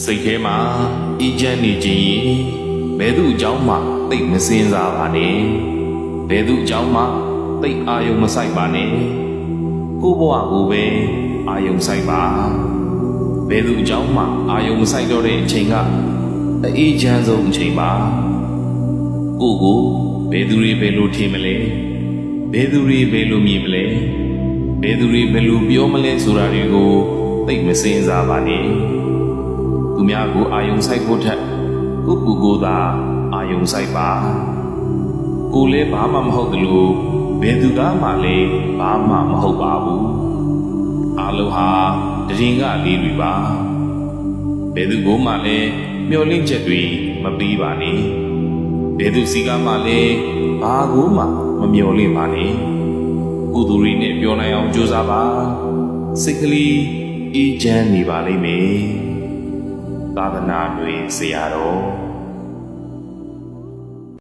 စိတ်ထဲမှာအေးချမ်းနေခြင်းရင်ဘယ်သူအကြောင်းမှသိမစင်စားပါနဲ့ဘယ်သူအကြောင်းမှသိအာယုံမဆိုင်ပါနဲ့ကိုယ့်ဘဝကိုပဲအာယုံဆိုင်ပါဘယ်သူအကြောင်းမှအာယုံမဆိုင်တော့တဲ့အချိန်ကအေးချမ်းဆုံးအချိန်ပါကိုဘယ်သူတွေဘယ်လိုထင်မလဲဘယ်သူတွေဘယ်လိုမြင်မလဲဘယ်သူတွေဘယ်လိုပြောမလဲဆိုတာတွေကိုသိမစင်စားပါနဲ့သူများကိုအာယုံဆိုင်ဖို့ထက်ကိုသာအာယုံဆိုင်ပါကိုလည်းဘာမှမဟုတ်တယ်လို့ဘယ်သူကမှလည်းဘာမှမဟုတ်ပါဘူးအားလုံးဟာတရင်ကလေးတွေပါဘယ်သူကမှလည်းမျောလင့်ချက်တွေမပြီးပါနဲ့ဘယ်သူစီကမှလည်းဘာကိုမှမမျောလင့်ပါနဲ့ကုသိုလ်တွေနဲ့ပြောနိုင်အောင်ကြိုးစားပါစိတ်ကလေးအေးချမ်းနေပါလိမ့်မယ်သာသနာ့တွင်ဆရာတော်